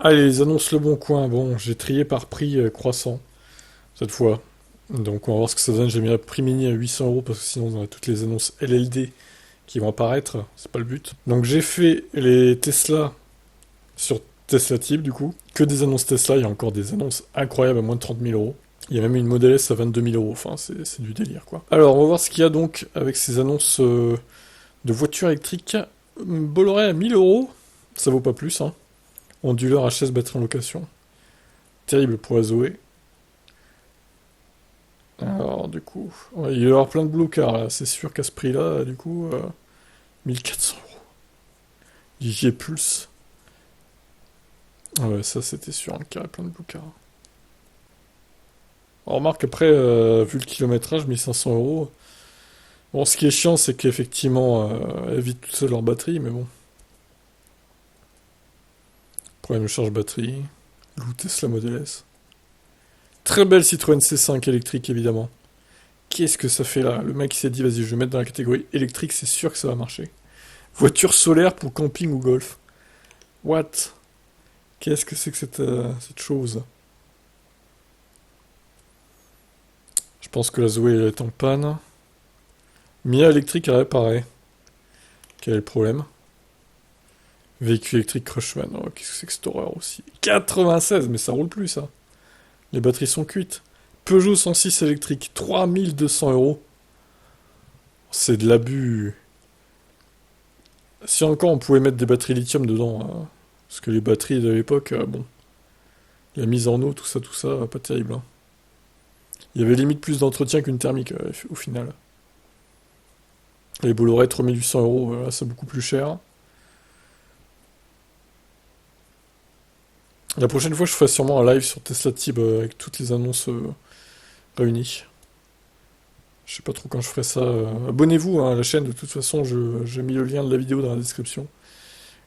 Allez, les annonces Le Bon Coin. Bon, j'ai trié par prix croissant, cette fois. Donc on va voir ce que ça donne. J'ai mis un prix mini à 800 euros parce que sinon on a toutes les annonces LLD qui vont apparaître. C'est pas le but. Donc j'ai fait les Tesla sur Tesla Type du coup. Que des annonces Tesla. Il y a encore des annonces incroyables à moins de 30 000 euros. Il y a même une Model S à 22 000 euros. Enfin, c'est du délire quoi. Alors on va voir ce qu'il y a donc avec ces annonces de voitures électriques. Bolloré à 1000 euros. Ça vaut pas plus, hein. Onduleur HS batterie en location. Terrible pour la Zoé. Alors, du coup, ouais, il va y avoir plein de blocards là. C'est sûr qu'à ce prix-là, du coup, 1400 euros. J'y Pulse. Ah ouais, ça c'était sûr, un carré plein de blocards. On remarque après, vu le kilométrage, 1500 euros. Bon, ce qui est chiant, c'est qu'effectivement, elles vident toutes seules leur batterie, mais bon. Problème de charge batterie. Loup Tesla Model S. Très belle Citroën C5 électrique, évidemment. Qu'est-ce que ça fait là? Le mec s'est dit, vas-y, je vais mettre dans la catégorie électrique, c'est sûr que ça va marcher. Voiture solaire pour camping ou golf. What? Qu'est-ce que c'est que cette chose? Je pense que la Zoé elle est en panne. Mia électrique à réparer. Quel est le problème? Véhicule électrique Crushman. Oh, qu'est-ce que c'est que cette horreur aussi? 96, mais ça roule plus ça. Les batteries sont cuites. Peugeot 106 électrique, 3200 euros. C'est de l'abus. Si encore on pouvait mettre des batteries lithium dedans, hein. Parce que les batteries de l'époque, bon, la mise en eau, tout ça, pas terrible, hein. Il y avait limite plus d'entretien qu'une thermique au final. Les Bolloré 3800 euros, c'est beaucoup plus cher. La prochaine fois, je ferai sûrement un live sur Tesla Tib avec toutes les annonces réunies. Je sais pas trop quand je ferai ça. Abonnez-vous hein, à la chaîne, de toute façon, j'ai mis le lien de la vidéo dans la description.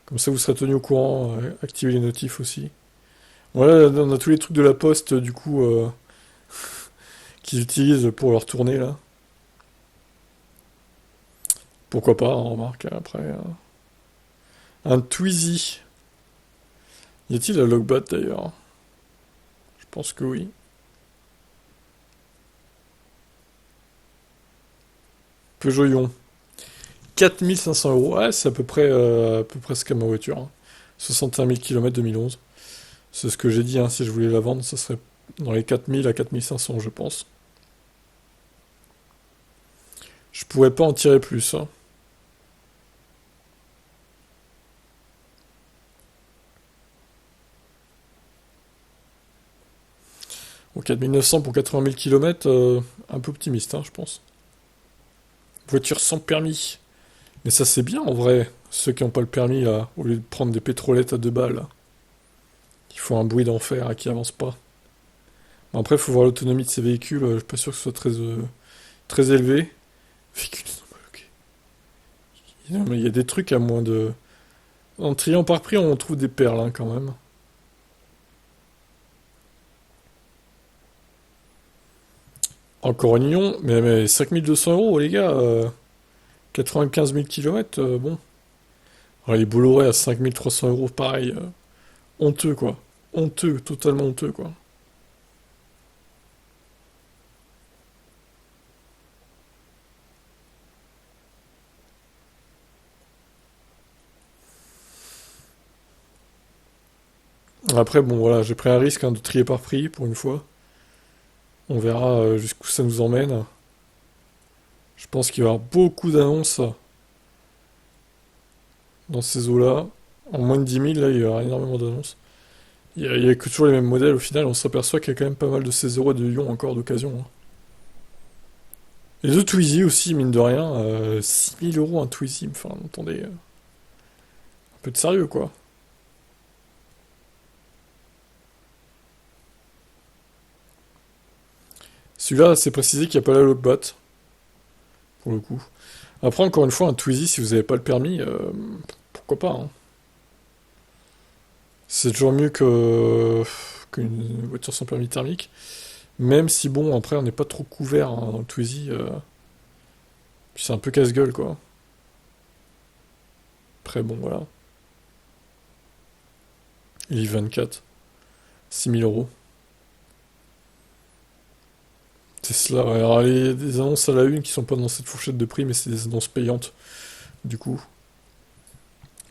Comme ça, vous serez tenu au courant. Activez les notifs aussi. Voilà, on a tous les trucs de la poste, du coup, qu'ils utilisent pour leur tournée, là. Pourquoi pas, on remarque, après. Un Twizy. Y a-t-il un Logbat, d'ailleurs? Je pense que oui. Peugeot Ion. 4500 euros. Ouais, c'est à peu près ce qu'a ma voiture, hein. 61 000 km 2011. C'est ce que j'ai dit, hein, si je voulais la vendre, ça serait dans les 4000 à 4500, je pense. Je pourrais pas en tirer plus, hein. Bon, 4900 pour 80 000 km, un peu optimiste, hein, je pense. Voiture sans permis. Mais ça, c'est bien en vrai. Ceux qui n'ont pas le permis, là, au lieu de prendre des pétrolettes à 2 balles, là, qui font un bruit d'enfer et qui avancent pas. Bon, après, il faut voir l'autonomie de ces véhicules. Je suis pas sûr que ce soit très élevé. Véhicules non homologués. Non, mais il y a des trucs à moins de. En triant par prix, on trouve des perles, hein, quand même. Encore une Lyon, mais 5200 euros, les gars. 95 000 km, bon. Ouais, les Bolloré à 5300 euros, pareil. Honteux, quoi. Honteux, totalement honteux, quoi. Après, bon, voilà, j'ai pris un risque hein, de trier par prix pour une fois. On verra jusqu'où ça nous emmène. Je pense qu'il va y avoir beaucoup d'annonces dans ces eaux-là. En moins de 10 000, là, il y aura énormément d'annonces. Il y a que toujours les mêmes modèles. Au final, on s'aperçoit qu'il y a quand même pas mal de ces euros et de Lyon encore d'occasion, hein. Et de Twizy aussi, mine de rien. 6 000 euros un Twizy. Enfin, attendez, un peu de sérieux, quoi. Celui-là, c'est précisé qu'il n'y a pas la lockbat, pour le coup. Après, encore une fois, un Twizy, si vous n'avez pas le permis, pourquoi pas, hein. C'est toujours mieux qu'une voiture sans permis thermique. Même si, bon, après, on n'est pas trop couvert hein, dans le Twizy. Puis c'est un peu casse-gueule, quoi. Après, bon, voilà. Il livre 24. 6 000 euros. Tesla, ouais. Alors, il y a des annonces à la une qui sont pas dans cette fourchette de prix, mais c'est des annonces payantes. Du coup,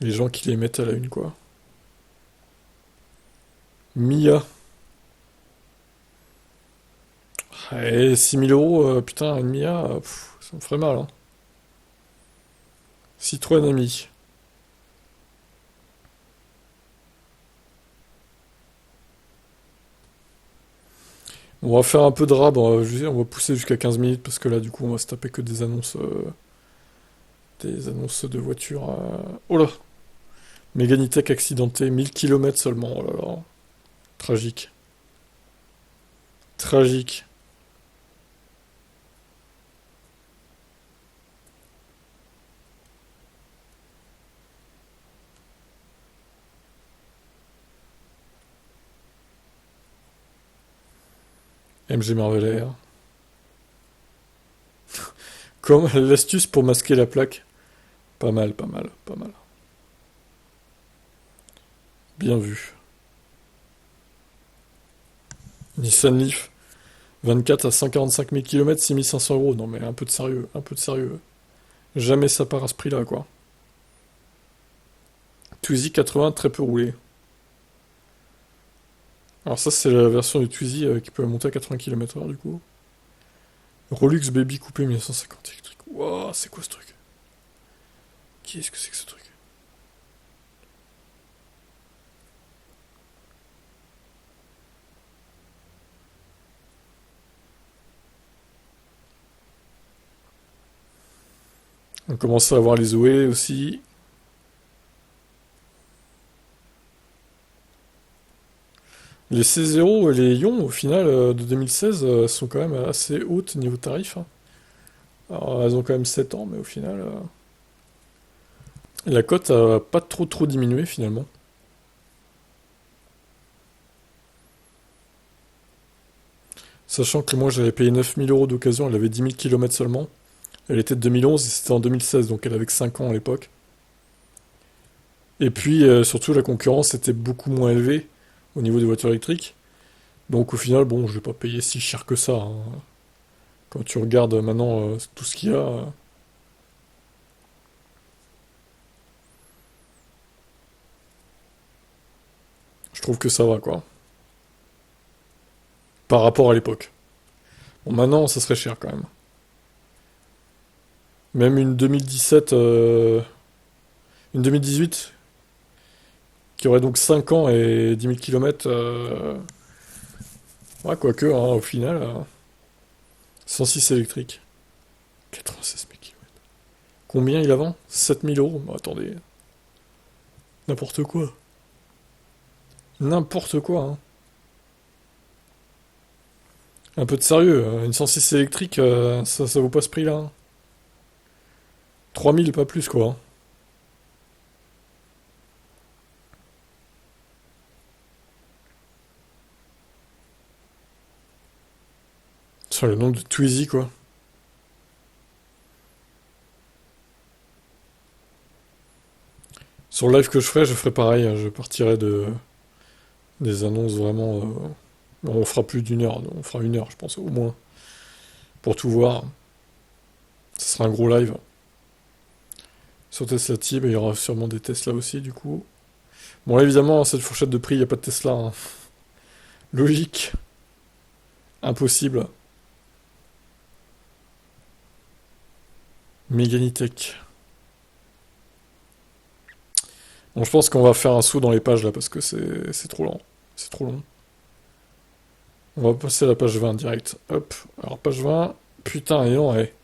les gens qui les mettent à la une, quoi. Mia. Et 6 000 euros, putain, une Mia, ça me ferait mal, hein. Citroën Ami. On va faire un peu de rab, on va pousser jusqu'à 15 minutes parce que là, du coup, on va se taper que des annonces de voitures. Oh là! Méganitech accidenté, 1000 km seulement, oh là là. Tragique. Tragique. MG Marvel Air. Comme l'astuce pour masquer la plaque. Pas mal, pas mal, pas mal. Bien vu. Nissan Leaf. 24 à 145 000 km, 6500 euros. Non mais un peu de sérieux, un peu de sérieux. Jamais ça part à ce prix-là, quoi. Twizy 80, très peu roulé. Alors ça, c'est la version du Twizy qui peut monter à 80 km/h, du coup. Rolux Baby coupé 1950 électrique. Wouah, c'est quoi ce truc? Qu'est-ce que c'est que ce truc? On commence à avoir les Zoé aussi. Les C0 et les Ion, au final, de 2016, sont quand même assez hautes niveau tarif, hein. Alors, elles ont quand même 7 ans, mais au final, la cote a pas trop diminué, finalement. Sachant que moi, j'avais payé 9 000 euros d'occasion, elle avait 10 000 km seulement. Elle était de 2011 et c'était en 2016, donc elle avait que 5 ans à l'époque. Et puis, surtout, la concurrence était beaucoup moins élevée au niveau des voitures électriques. Donc, au final, bon, je vais pas payer si cher que ça, hein. Quand tu regardes maintenant tout ce qu'il y a, je trouve que ça va, quoi. Par rapport à l'époque. Bon, maintenant, ça serait cher quand même. Même une 2017, une 2018, qui aurait donc 5 ans et 10 000 km, ouais, quoique, hein, au final, 106 électrique. 96 000 km. Combien il a vend? 7 000 euros. Bon, attendez, n'importe quoi. N'importe quoi, hein. Un peu de sérieux, une 106 électrique, ça vaut pas ce prix-là, hein. 3 000, pas plus, quoi, hein. Sur le nom de Twizy, quoi. Sur le live que je ferai pareil, hein. Je partirai des annonces vraiment. On fera plus d'une heure, on fera 1 heure, je pense, au moins, pour tout voir. Ce sera un gros live. Sur Tesla Team, il y aura sûrement des Tesla aussi, du coup. Bon, là, évidemment, cette fourchette de prix, il n'y a pas de Tesla, hein. Logique. Impossible. Meganitech. Bon, je pense qu'on va faire un saut dans les pages, là, parce que c'est trop lent. C'est trop long. On va passer à la page 20 direct. Hop. Alors, page 20. Putain, et non, ouais.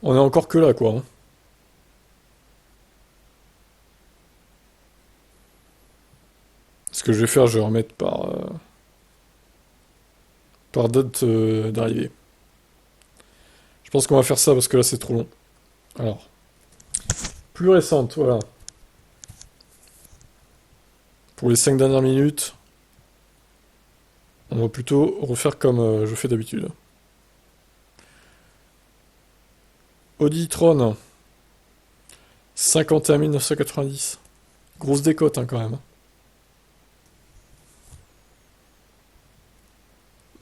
On est encore que là, quoi, hein. Ce que je vais faire, je vais remettre par date d'arrivée. Je pense qu'on va faire ça parce que là, c'est trop long. Alors, plus récente, voilà. Pour les 5 dernières minutes, on va plutôt refaire comme je fais d'habitude. Audi e-tron, 51 990. Grosse décote, hein, quand même.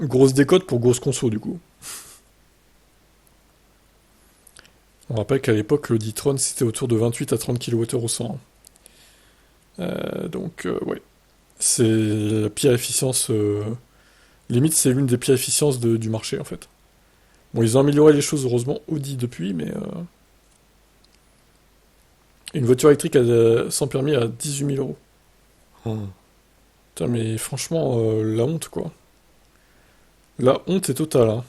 Grosse décote pour grosse conso, du coup. On rappelle qu'à l'époque, l'Auditron, c'était autour de 28 à 30 kWh au 100. Ouais. C'est la pire efficience. Limite, c'est l'une des pires efficiences du marché, en fait. Bon, ils ont amélioré les choses, heureusement, Audi depuis, mais. Une voiture électrique sans permis à 18 000 euros. Hmm. Putain, mais franchement, la honte, quoi. La honte est totale, hein.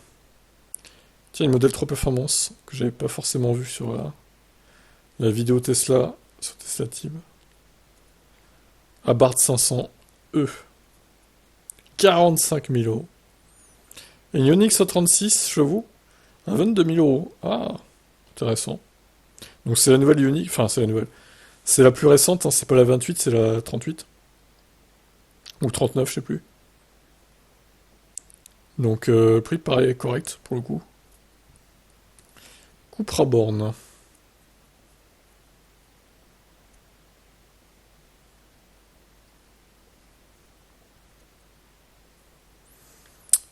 Tiens, une modèle 3 Performance, que j'avais pas forcément vu sur la vidéo Tesla, sur Tesla Team. Abarth 500E. 45 000 euros. Et une Ioniq 136 chevaux à 22 000 euros. Ah, intéressant. Donc c'est la nouvelle Ioniq, enfin c'est la nouvelle. C'est la plus récente, hein, c'est pas la 28, c'est la 38. Ou 39, je sais plus. Donc le prix paraît correct pour le coup. Cupra Born.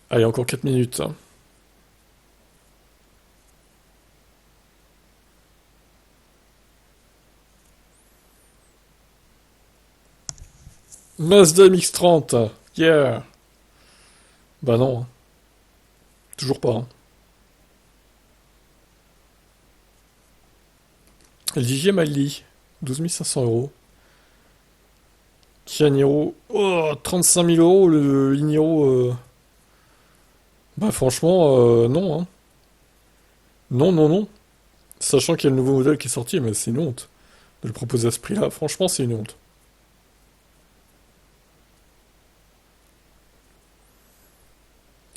Allez, encore 4 minutes. Mazda MX-30. Yeah. Bah non, hein. Toujours pas, hein. LG Mali. 12 500 euros. Kia Niro. Oh, 35 000 euros le Niro. Bah franchement, non, hein. Non, non, non. Sachant qu'il y a le nouveau modèle qui est sorti, mais c'est une honte de le proposer à ce prix-là. Franchement, c'est une honte.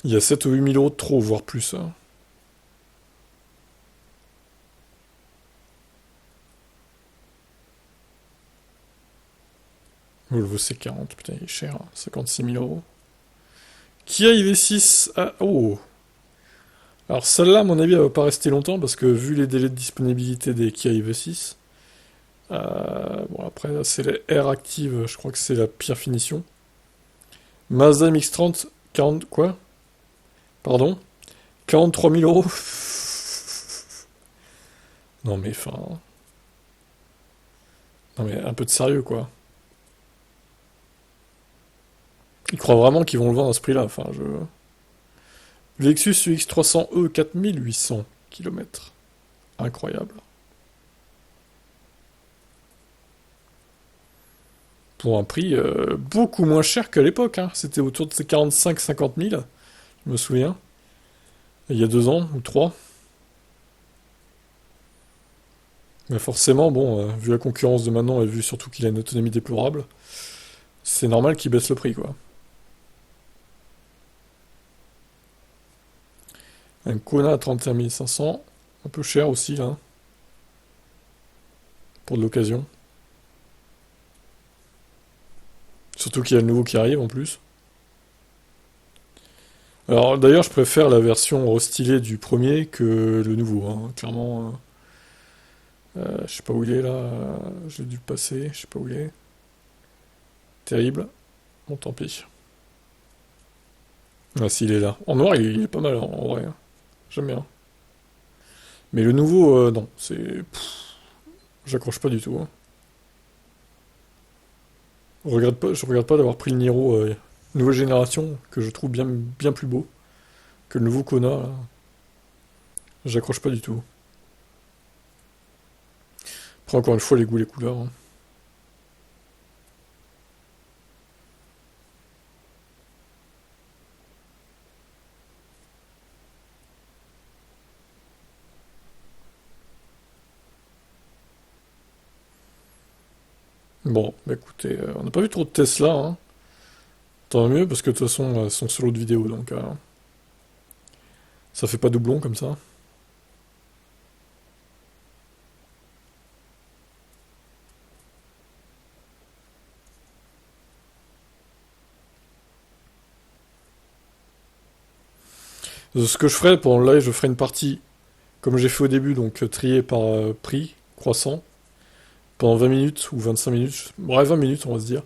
Il y a 7 ou 8 000 euros de trop, voire plus, hein. Volvo C40, putain, il est cher, hein. 56 000 euros. Kia IV6. Ah, oh. Alors celle-là, à mon avis, elle va pas rester longtemps parce que vu les délais de disponibilité des Kia IV6, bon après là, c'est les R Active, je crois que c'est la pire finition. Mazda MX-30, 40 quoi? Pardon? 43 000 euros. Non mais enfin, non mais un peu de sérieux quoi. Ils croient vraiment qu'ils vont le vendre à ce prix-là. Enfin, je. Lexus UX300E 4800 km. Incroyable. Pour un prix beaucoup moins cher qu'à l'époque, hein. C'était autour de ces 45-50 000, je me souviens. Il y a 2 ans ou 3. Mais forcément, bon, vu la concurrence de maintenant et vu surtout qu'il a une autonomie déplorable, c'est normal qu'il baisse le prix, quoi. Un Kona à 31 500, un peu cher aussi, là, pour de l'occasion. Surtout qu'il y a le nouveau qui arrive en plus. Alors d'ailleurs, je préfère la version restylée du premier que le nouveau, hein. Clairement, je sais pas où il est là. J'ai dû le passer, je sais pas où il est. Terrible. Bon, tant pis. Ah, s'il est là. En noir, il est pas mal en vrai, hein. J'aime bien. Mais le nouveau, non, c'est. J'accroche pas du tout, hein. Je regrette pas d'avoir pris le Niro nouvelle génération, que je trouve bien, bien plus beau que le nouveau Kona, là. J'accroche pas du tout. Après, encore une fois, les goûts, les couleurs, hein. Bon, bah écoutez, on n'a pas vu trop de Tesla, hein. Tant mieux, parce que de toute façon, elles sont solo de vidéo, donc ça fait pas doublon comme ça. Ce que je ferai pendant le live, je ferai une partie, comme j'ai fait au début, donc triée par prix, croissant, pendant 20 minutes ou 25 minutes, bref, 20 minutes, on va se dire.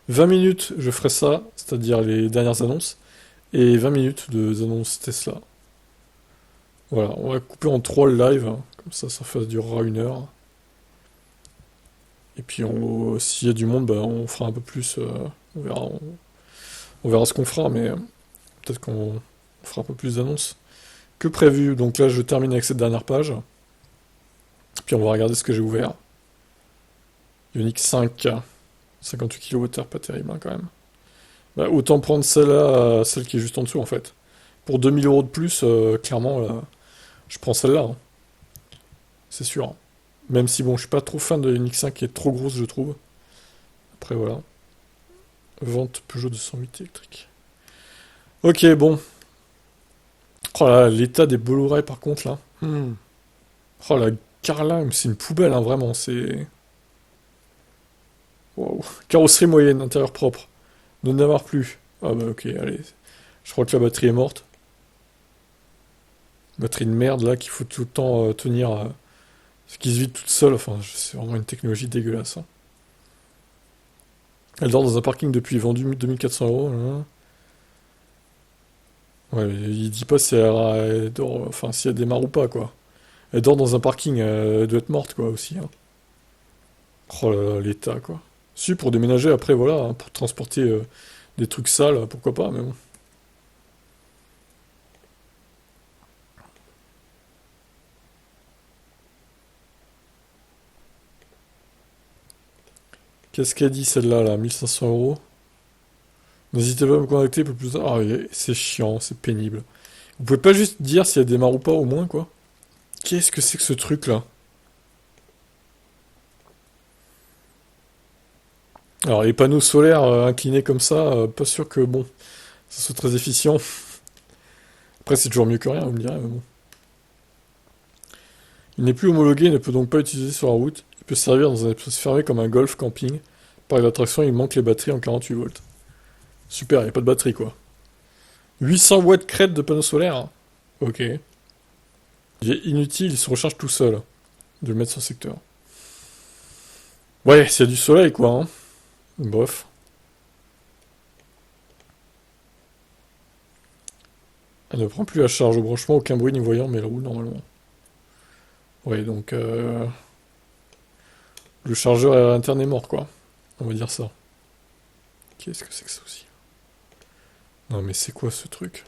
20 minutes, je ferai ça, c'est-à-dire les dernières annonces, et 20 minutes de annonces Tesla. Voilà, on va couper en 3 le live, hein. Comme ça durera 1 heure. Et puis s'il y a du monde, bah, on fera un peu plus, on verra, on verra ce qu'on fera, mais peut-être qu'on fera un peu plus d'annonces que prévu. Donc là, je termine avec cette dernière page. Puis on va regarder ce que j'ai ouvert. Ioniq 5, 58 kWh, pas terrible hein, quand même. Bah, autant prendre celle-là, celle qui est juste en dessous en fait. Pour 2000 euros de plus, clairement, là, je prends celle-là. Hein. C'est sûr. Hein. Même si bon, je suis pas trop fan de l'Ioniq 5 qui est trop grosse, je trouve. Après voilà. Vente Peugeot 208 électrique. Ok, bon. Oh là, l'état des Bolloré par contre là. Oh la Carlime, c'est une poubelle, hein, vraiment. C'est. Waouh. Carrosserie moyenne, intérieur propre. Ne n'avoir plus. Ah bah ok, allez. Je crois que la batterie est morte. Batterie de merde là qu'il faut tout le temps tenir. Ce qui se vide toute seule. Enfin, c'est vraiment une technologie dégueulasse. Hein. Elle dort dans un parking depuis vendu 2400 euros. Hein. Ouais, mais il dit pas si elle dort, enfin si elle démarre ou pas quoi. Elle dort dans un parking, elle doit être morte quoi aussi. Hein. Oh là là, l'état quoi. Si pour déménager après voilà, hein, pour transporter des trucs sales, pourquoi pas, mais bon. Qu'est-ce qu'elle dit celle-là là, 1500 euros. N'hésitez pas à me contacter pour plus tard. Ah, c'est chiant, c'est pénible. Vous pouvez pas juste dire si elle démarre ou pas au moins quoi. Qu'est-ce que c'est que ce truc là? Alors les panneaux solaires inclinés comme ça, pas sûr que bon, ça soit très efficient. Après c'est toujours mieux que rien, vous me direz, mais bon. Il n'est plus homologué et ne peut donc pas utiliser sur la route. Il peut servir dans un espace fermé comme un golf camping. Par l'attraction, il manque les batteries en 48 volts. Super, il n'y a pas de batterie quoi. 800 watts crête de panneaux solaires. Hein. Ok. Il est inutile, il se recharge tout seul. De le mettre sur secteur. Ouais, s'il y a du soleil quoi. Hein. Bof. Elle ne prend plus la charge au branchement, aucun bruit ni voyant, mais elle roule normalement. Ouais, donc le chargeur interne est mort quoi. On va dire ça. Qu'est-ce que c'est que ça aussi? Non mais c'est quoi ce truc?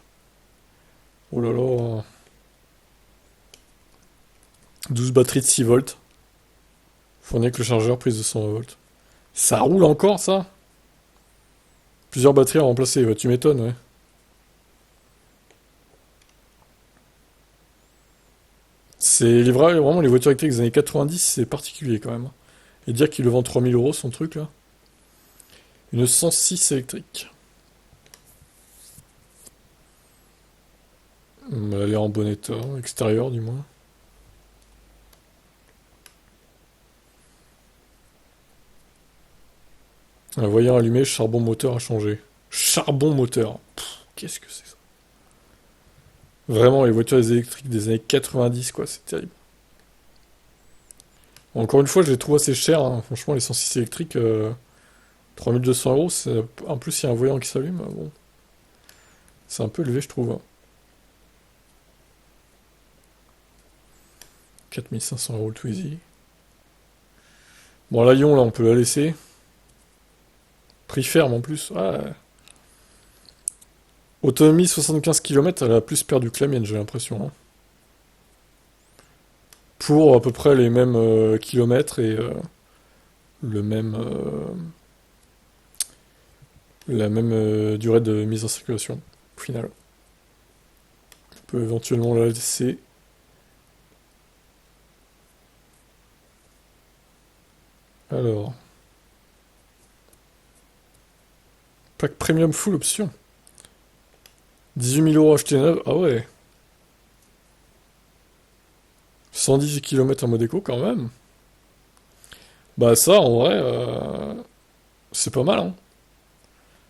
Oh là là. 12 batteries de 6 volts. Fourni avec le chargeur, prise de 120 volts. Ça roule encore ça? Plusieurs batteries à remplacer, ouais, tu m'étonnes, ouais. Vraiment les voitures électriques des années 90, c'est particulier quand même. Et dire qu'il le vend 3000 euros son truc là. Une 106 électrique. Elle est en bon état, extérieur du moins. Un voyant allumé, charbon moteur à changer. Charbon moteur. Qu'est-ce que c'est ça? Vraiment, les voitures électriques des années 90, quoi, c'est terrible. Encore une fois, je les trouve assez chers, hein. Franchement, les 106 électriques, 3200 euros, en plus, il y a un voyant qui s'allume. Bon, c'est un peu élevé, je trouve. Hein. 4500 euros le Twizy. Bon, la Lion, là, on peut la laisser. Prix ferme en plus. Ah. Autonomie 75 km, elle a plus perdu que la mienne, j'ai l'impression. Hein. Pour à peu près les mêmes kilomètres et le même, la même durée de mise en circulation, au final. On peut éventuellement la laisser. Alors. Pack premium full option. 18 000 euros acheté neuf. Ah ouais. 110 km en mode éco quand même. Bah ça, en vrai, c'est pas mal. Hein.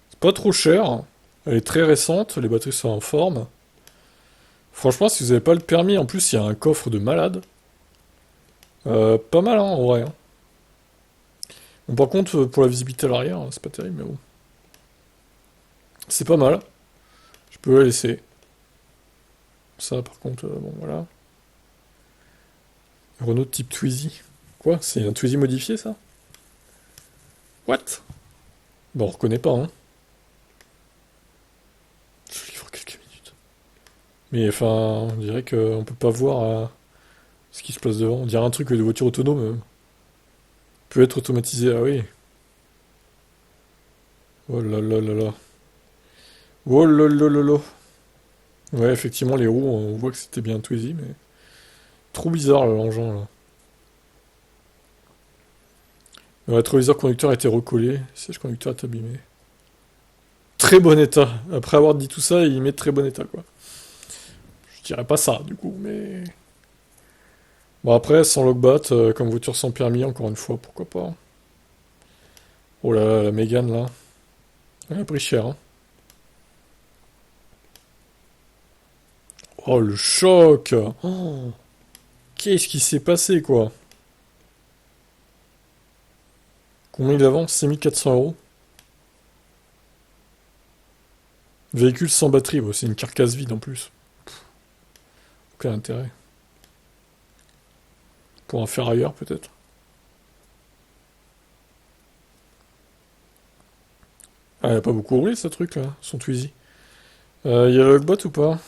C'est pas trop cher. Elle est très récente. Les batteries sont en forme. Franchement, si vous n'avez pas le permis, en plus, il y a un coffre de malade. Pas mal, hein, en vrai. Hein. Bon, par contre, pour la visibilité à l'arrière, c'est pas terrible, mais bon. C'est pas mal. Je sais peux la laisser. Ça, par contre, bon, voilà. Renault type Twizy. Quoi? C'est un Twizy modifié, ça? What? Bon, on reconnaît pas, hein. Je livre quelques minutes. Mais enfin, on dirait qu'on peut pas voir ce qui se passe devant. On dirait un truc de voiture autonome. Peut être automatisé, ah oui. Oh là là là là. Oh là là là là. Ouais, effectivement, les roues, on voit que c'était bien Twizy, mais... Trop bizarre, l'engin, là. Le rétroviseur conducteur a été recollé. Le siège conducteur est abîmé. Très bon état. Après avoir dit tout ça, il met très bon état, quoi. Je dirais pas ça, du coup, mais... Bon, après, sans logbat, comme voiture sans permis, encore une fois, pourquoi pas. Oh là là, la Mégane, là. Elle a pris cher, hein. Oh, le choc! Oh, qu'est-ce qui s'est passé, quoi? Combien il avance? 6 400 euros. Véhicule sans batterie, bon, c'est une carcasse vide en plus. Aucun intérêt. Pour en faire ailleurs, peut-être. Ah, elle a pas beaucoup roulé, ce truc, là, son Twizy. Y a le logbot ou pas?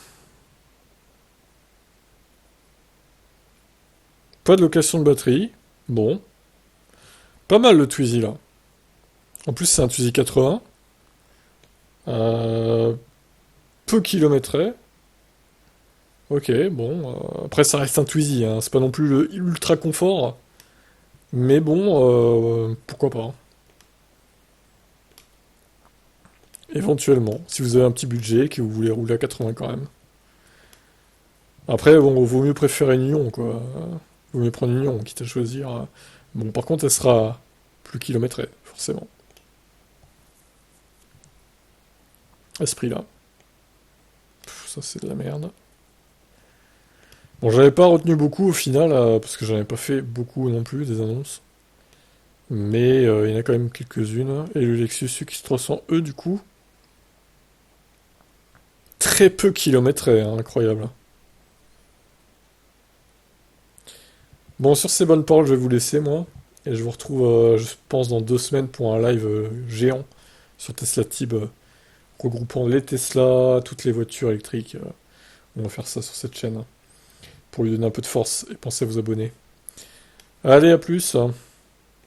Pas de location de batterie. Bon. Pas mal le Twizy, là. En plus, c'est un Twizy 80. Euh, peu kilométré. Ok, bon. Après, ça reste un Twizy, hein. C'est pas non plus le ultra confort. Mais bon, pourquoi pas. Éventuellement, si vous avez un petit budget, que vous voulez rouler à 80 quand même. Après, bon, vaut mieux préférer une Union, quoi. Vaut mieux prendre une Union, quitte à choisir. Bon, par contre, elle sera plus kilométrée, forcément. À ce prix-là. Ça, c'est de la merde. Bon, j'avais pas retenu beaucoup au final, parce que j'en ai pas fait beaucoup non plus, des annonces. Mais il y en a quand même quelques-unes. Et le Lexus UX300E, du coup, très peu kilométré, hein, incroyable. Bon, sur ces bonnes paroles, je vais vous laisser, moi. Et je vous retrouve, je pense, dans 2 semaines pour un live géant sur Tesla Tib, regroupant les Tesla, toutes les voitures électriques. On va faire ça sur cette chaîne, hein, pour lui donner un peu de force. Et pensez à vous abonner. Allez, à plus, hein.